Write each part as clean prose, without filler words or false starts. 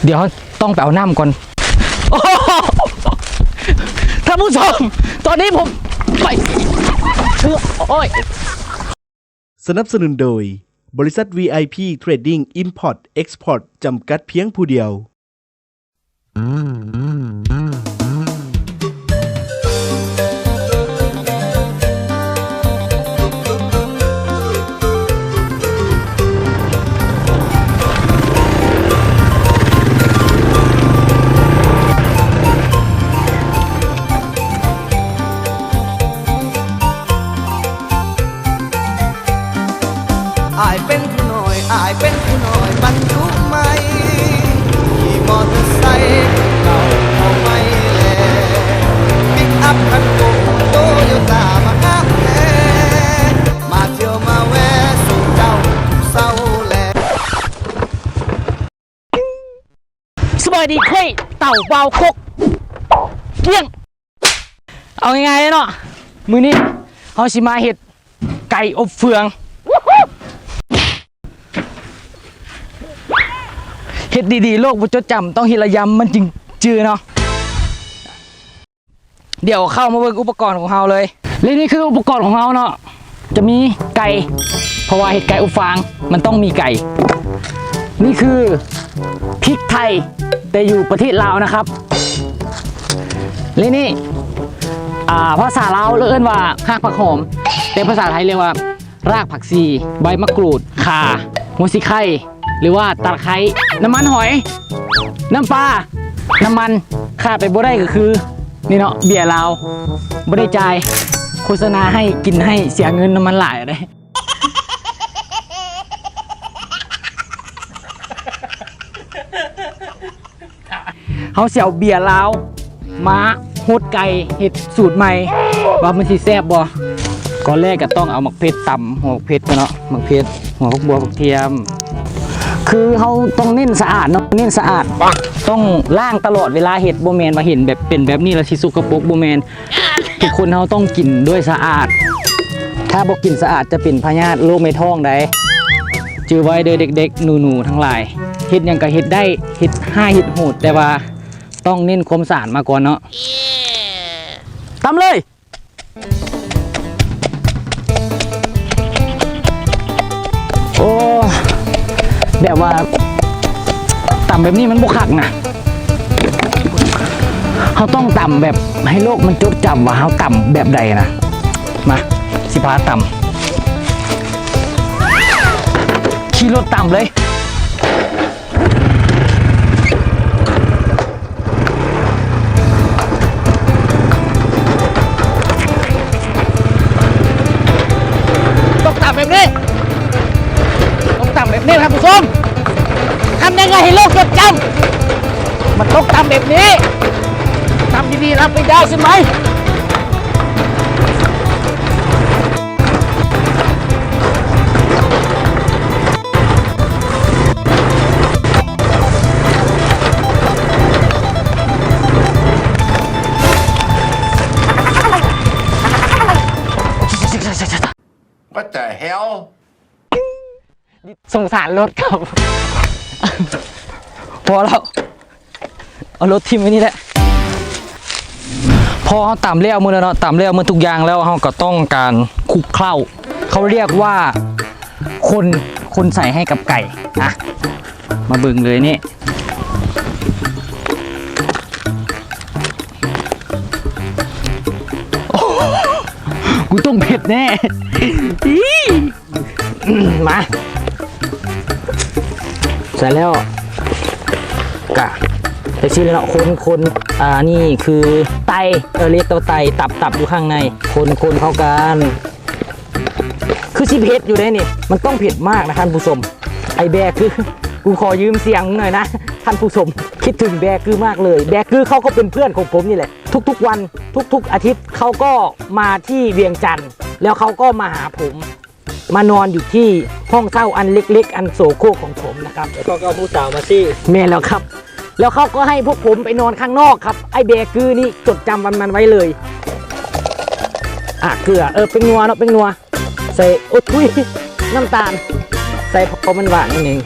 เดี๋ยวต้องไปเอาน้ำก่อนท่านผู้ชมตอนนี้ผมไปโอ้ยสนับสนุนโดยบริษัท VIP Trading Import Export จำกัดเพียงผู้เดียวอายเป็นผู้น้อยอายเป็นผู้น้อยบรรทุกไม่ขี่มอเตอร์ไซค์เก่าเอาไม่แลปิกอัพคันโกโตโยต้ามาห้ามแลมาเที่ยวมาแวะสู่เจ้าเศร้าแลสวัสดีคุยเต่าเบาคกเกี้ยงเอาง่ายๆเนาะมือนี้เขาชิมาเห็ดไก่อบเฟืองเฮ็ดดีๆโลกบ่จดจำต้องเฮ็ดระยำมันจึงจือเนาะเดี๋ยวเข้ามาเบิ่งอุปกรณ์ของเราเลยและนี่คืออุปกรณ์ของเราเนาะจะมีไก่เพราะว่าเฮ็ดไก่อบฟางมันต้องมีไก่นี่คือพริกไทยแต่อยู่ประเทศลาวนะครับและนี่ภาษาลาวเรียกว่าหากผักหอมแต่ภาษาไทยเรียกว่ารากผักชีใบมะกรูดข่าหัวสิไข่หรือว่าตะไคร้น้ำมันหอยน้ำปลาน้ำมันขาดไปบ่ได้ก็คือนี่เนาะเบียร์ลาวบ่ได้จ่ายโฆษณาให้กินให้เสียเงินน้ำมันหลายอะไรเขาเสียวเบียร์ลาวมาโฮดไก่เห็ดสูตรใหม่ว่ามันสิแซ่บบ่ก่อนแรกก็ต้องเอาหมักเพชรตำหัวเพชรกันเนาะหมักเพชรหัวพวกบัวพวกเทียมคือเขาต้องเน้นสะอาดเนาะเน้นสะอาดต้องล้างตลอดเวลาเห็ดโบแมนมาเห็นแบบเป็นแบบนี้แล้วสิสุกปรกโบแมนทุกคนเขาต้องกินด้วยสะอาดถ้าบอกกินสะอาดจะเป็นพยาธิโรคในท้องได้จือไว้เด้อเด็กๆหนูๆทั้งหลายเห็ดยังก็เห็ดได้เห็ดห้าเห็ดโหดแต่ว่าต้องเน้นความสะอาดมาก่อนเนาะตำเลยโอ้แบบว่าต่ำแบบนี้มันบุคักนะเขาต้องต่ำแบบให้โลกมันจดจำว่าเขาต่ำแบบใดนะมาสิพาต่ำขี่รถต่ำเลยต้องต่ำแบบนี้แบบนี้ครับผู้ชมทำยังไงให้โลกจดจำมันต้องทำแบบนี้ทำดีๆรับไม่ได้ใช่ไหมWhat the hellสงสารรถครับพอแล้วเอารถทิ้งไว้นี่แหละพอเขาต่ำเลี้ยวมือแล้วเนาะต่ำเลี้ยวมือทุกอย่างแล้วเขาก็ต้องการคลุกเคล้าเขาเรียกว่าคนใส่ให้กับไก่อะมาเบิ่งเลยนี่กูต้องเผ็ดแน่มาใส่แล้วกะแต่ชิ้นแล้วคนนี่คือไตเรียกตัวไตตับอยู่ข้างในคนเข้ากันคือชิเผ็ดอยู่ได้นี่มันต้องเผ็ดมากนะท่านผู้ชมไอแบกคือกูขอยืมเสียงหน่อยนะท่านผู้ชมคิดถึงแบกคือมากเลยแบกคือเขาก็เป็นเพื่อนของผมนี่แหละทุกๆวันทุกอาทิตย์เขาก็มาที่เวียงจันทร์แล้วเขาก็มาหาผมมานอนอยู่ที่ห้องเช่าอันเล็กๆอันโสโครกของผมนะครับแล้วก็ผู้สาวมาซี่แม่แล้วครับแล้วเขาก็ให้พวกผมไปนอนข้างนอกครับไอ้เบกือนี่จดจำมันไว้เลยเกลือเป็นนัวเนาะเป็นนัวใส่โอ้ทุยน้ำตาลใส่พอมันหวานนิดนึง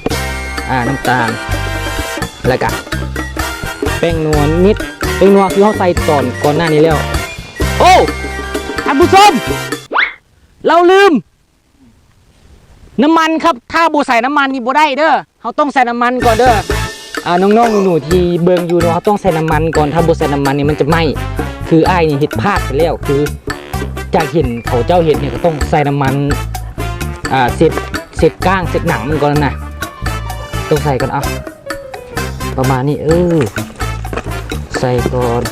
น้ำตาล แล้วก็แป้งนัวนิดแป้งนัวคือเขาใส่ก่อนหน้านี้แล้วโอ้ท่านผู้ชมเราลืมน้ำมันครับถ้าบูใส่น้ำมันนี่บูได้เด้อเขาต้องใส่น้ำมันก่อนเด้อน้องๆหนูๆที่เบิ่งอยู่เนาะเขาต้องใส่น้ำมันก่อนถ้าบูใส่น้ำมันนี่มันจะไหม้คืออ้ายนี่เห็ดพลาดไปแล้วคือจากเห็นเขาเจ้าเห็ดเนี่ยก็ต้องใส่น้ำมันเสร็จก้างเสร็จหนังมันก่อนนะต้องใส่ก่อนเอาประมาณนี้ใส่ก่อน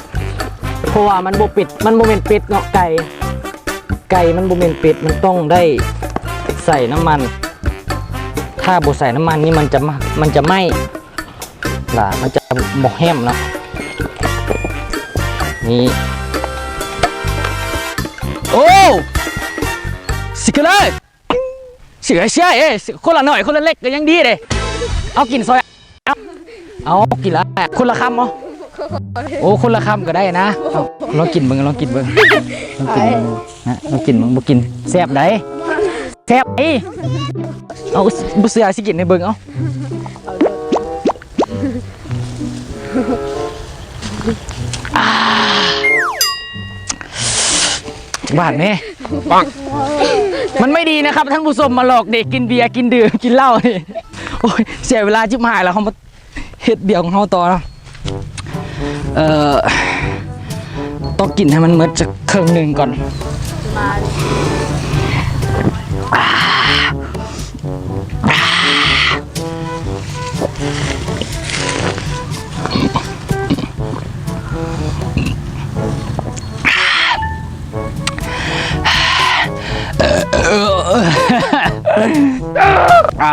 เพราะว่ามันโบปิดมันโบเมนเป็ดเนาะไก่มันโบเมนเป็ดมันต้องได้ใส่น้ำมันถ้าโบใส่น้ำมันนี่มันจะไหม้ล่ะมันจะหมกแห้มเนาะนี่โอ้สิกเลยเสือเชื่อคนละหน่อยคนละเล็กก็ยังดีเลยเอากินซอยเอากินละคนละคำเหรอโอ้คนละคำก็ได้นะลองกินเบิ่งลองกินเบิ่งนะลองกินเบิ่งบ่กินแซ่บได้แซ่บไอ้เอาบุเสือสิกินในเบิ่งเอาบาดนี่มันไม่ดีนะครับท่านผู้ชมมาหลอกเด็กกินเบียร์กินดื่มกินเหล้านี่โอ้ยเสียเวลาจิบหายแล้วเขามาเฮ็ดเบียร์ของเขาต่อแล้วต้องกินให้มันเมิดจากครึ่งหนึ่งก่อน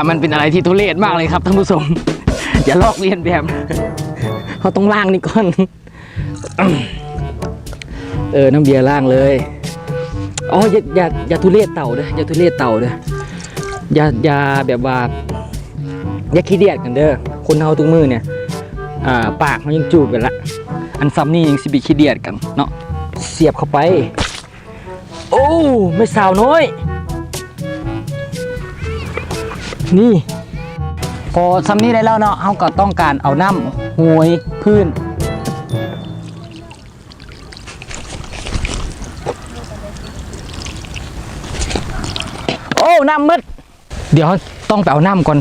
มันเป็นอะไรที่ทุเรศมากเลยครับท่านผู้ชมอย่าลอกเลียนแบบเขาต้องล้างนี่ก่อนน้ำเบียร์ล้างเลยอ๋ออย่าทุเรศเต่าเด้ออย่าทุเรศเต่าเด้ออย่าแบบว่าอย่าขี้เดียดกันเด้อคนเฮาทุกมือเนี่ยปากมันยังจูบกันละอันซ้ำนี่ยังสิบิขี้เดียดกันเนาะเสียบเข้าไปโอ้ไม่สาวน้อยนี่พอทำนี้ได้แล้วเนาะเขาก็ต้องการเอาน้ำห้วยพื้นโอ้น้ำมืดเดี๋ยวต้องไปเอาน้ำก่อน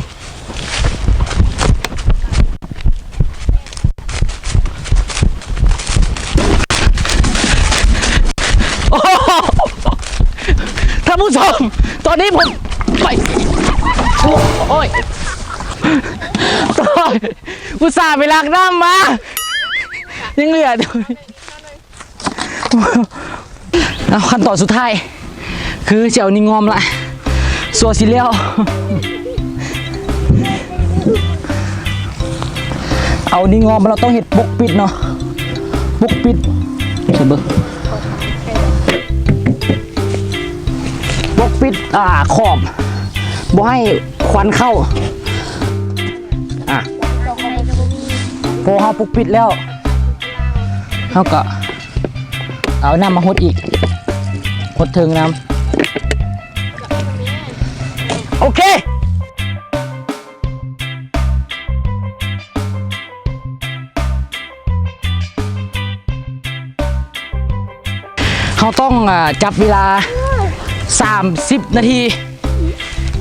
ท่านผู้ชมตอนนี้ผมไปโอ้ยอุตส่าห์ไปล้างน้ำมายังเหลือเอาขั้นตอนสุดท้ายคือเจียวนี่งอมละสัวสิเลี้ยวเอานี่งอมเราต้องเห็ดปกปิดเนาะปกปิดใช่เบอร์ปกปิดขอบบ่ให้ควันเข้าพอเขาปกปิดแล้วเขาก็เอาน้ำมาหดอีกหดเทิงน้ำโอเคเขาต้องจับเวลา30 นาที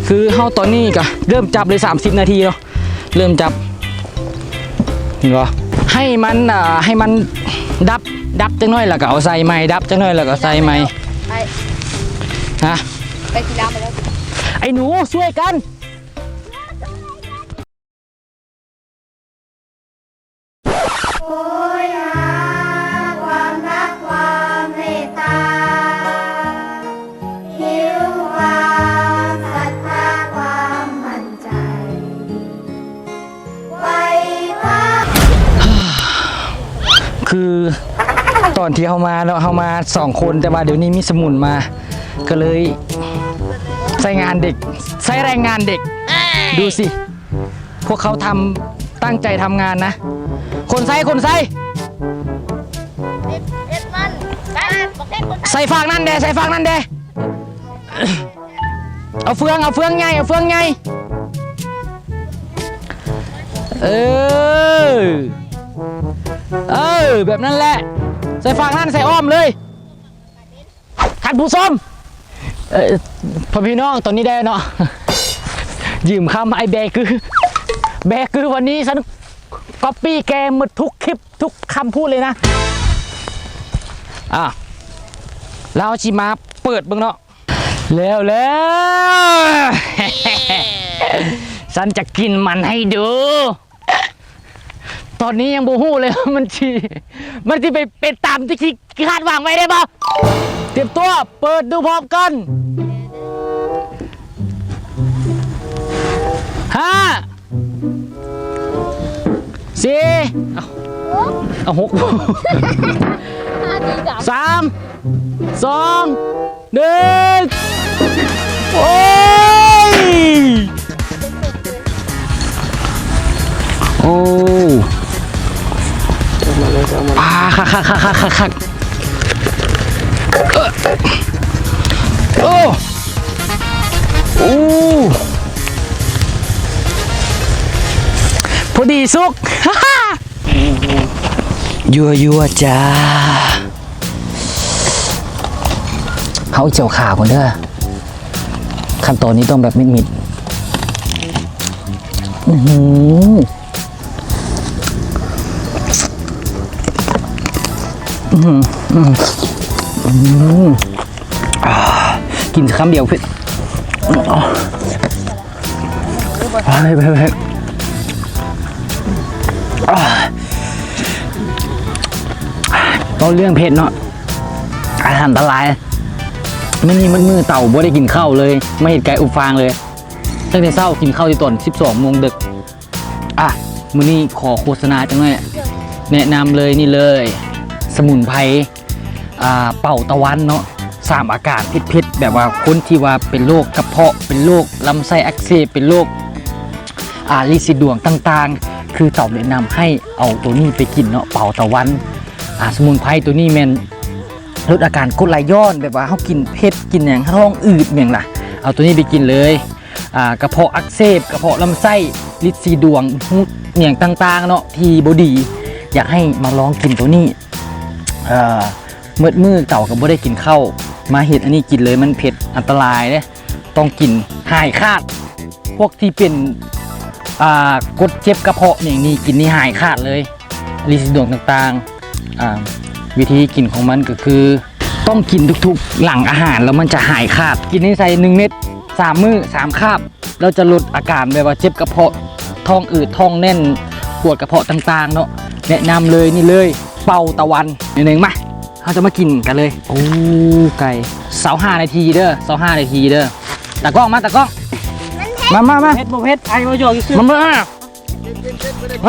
คือเขาตอนนี้ก็เริ่มจับเลย30 นาทีเนาะเริ่มจับเห็นปะให้มันดับจังน้อยแล้วก็เอาใส่ไม้ดับจังน้อยแล้วก็ใส่ไม้ฮะไปกินน้ำไปแล้วไอ้หนูช่วยกันโอ้ยหาความรักความเมตตาหิวความศรัทธาความมั่นใจไว้ว่าคือตอนที่เขามาเนาะเขามา2 คนแต่ว่าเดี๋ยวนี้มีสมุนมาก็เลยใส่งานเด็กใส่แรงงานเด็กดูสิพวกเขาตั้งใจทำงานนะคนใส่ใส่ฝากนั่นเด้ใส่ฝากนั่นเด้เอาเฟืองไง เออแบบนั้นแหละใส่ฝั่งนั้นใส่อ้อมเลยท่านผู้ชมพ่อพี่น้องตอนนี้ได้เนาะยืมคำไอ้แบคือวันนี้ฉันก๊อปปี้แกหมดทุกคลิปทุกคำพูดเลยนะเราชิมาเปิดเบิ่งเนาะแล้ว ฉันจะกินมันให้ดู ตอนนี้ยังบูฮู้เลยมันที่ไปเป็นตามที่คาดหวังไว้ได้ปะเตรียมตัวเปิดดูพร้อมกัน5 4เอา6 3 2 1โอ้ยโอ้คักโอ้พอดีสุกยัวจ้าเขาเจียวขาก่อนเด้อขั้นตอนนี้ต้องแบบมิดกินคำเดียวเผ็ดไปต้องเรื่องเผ็ดเนาะอันตรายมันนี่มือเต่าบ่ได้กินข้าวเลยไม่เห็นไก่อุฟางเลยตั้งแต่เช้ากินข้าวที่ตอน 12 โมงดึกมื้อนี้ขอโฆษณาจังหน่อยแนะนำเลยนี่เลยสมุนไพรเป่าตะวันเนาะ3อาการเผ็ดๆแบบว่าคนที่ว่าเป็นโรคกระเพาะเป็นโรคลำไส้อักเสบเป็นโรคลินสีดวงต่างๆคือเต่าแนะนำให้เอาตัวนี้ไปกินเนาะเป่าตะวันสมุนไพรตัวนี้แมนลดอาการกรดไหลย้อนแบบว่าเขากินเผ็ดกินอย่างท้องอืดอย่างล่ะเอาตัวนี้ไปกินเลยกระเพาะอักเสบกระเพาะลำไส้ลินสีดวงอย่างต่างๆเนาะที่บดีอยากให้มาลองกินตัวนี้มือเต่ากับบ่ได้กินข้าวมาเห็ดอันนี้กินเลยมันเผ็ดอันตรายเลยต้องกินหายขาดพวกที่เป็นกดเจ็บกระเพาะอย่างนี้กินนี่หายขาดเลยลินสีดวงต่างๆวิธีกินของมันก็คือต้องกินทุกๆหลังอาหารแล้วมันจะหายขาดกินให้ใส่1 เม็ด3 มื้อ3 คาบเราจะลดอาการแบบว่าเจ็บกระเพาะท้องอืดท้องแน่นปวดกระเพาะต่างๆเนาะแนะนำเลยนี่เลยเป่าตะวันหนึ่งมาเราจะมากินกันเลยโอ้ไก่25 นาทีเด้อ25 นาทีเด้อตากล้องมาตากล้องมาเผ็ดไอ้มาโยกอีกซื้อมาไ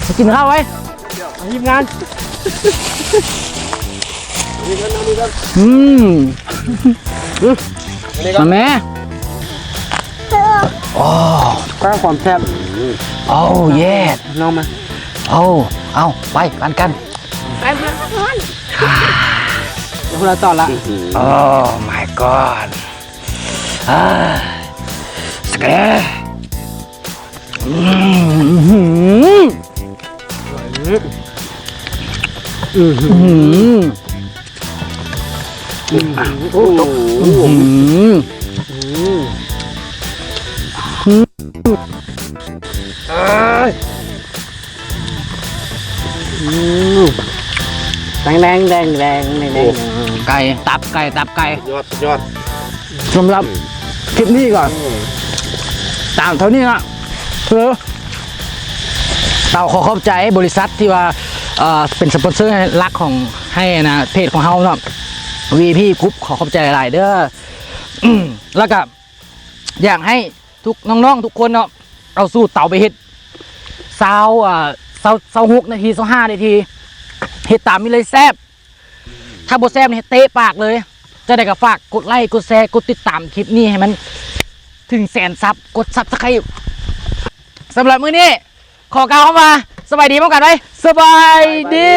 ปกินข้าวไว้ทีมงานมาแม่โอ้ข้าวความแซ่บโอ้เย่น้องมาเอาไปกันไปเพื่อนเราต่อละโอ้ my god สเกลแดงไก่ตับไก่ยอดสำหรับคลิปนี้ก่อนตามเท่านี้นะเต่าขอขอบใจบริษัทที่ว่าเป็นสปอนเซอร์หลักของให้นะเพจของเฮาเนาะ VP Group ขอขอบใจหลายเด้อแล้วก็อยากให้ทุกน้องๆทุกคนเนาะเอาสู้เต่าไปเฮ็ด26 นาที25 นาทีเฮ็ดตามนี้เลยแซ่บถ้าบ่แซ่บนี่เตะปากเลยจะได้ก็ฝากกดไลค์กดแชร์กดติดตามคลิปนี้ให้มันถึง100,000 ซับกดซับสไครบ์สำหรับมื้อนี้ขอกล่าวคำว่าสบายดีพร้อมกันไหมสบายดี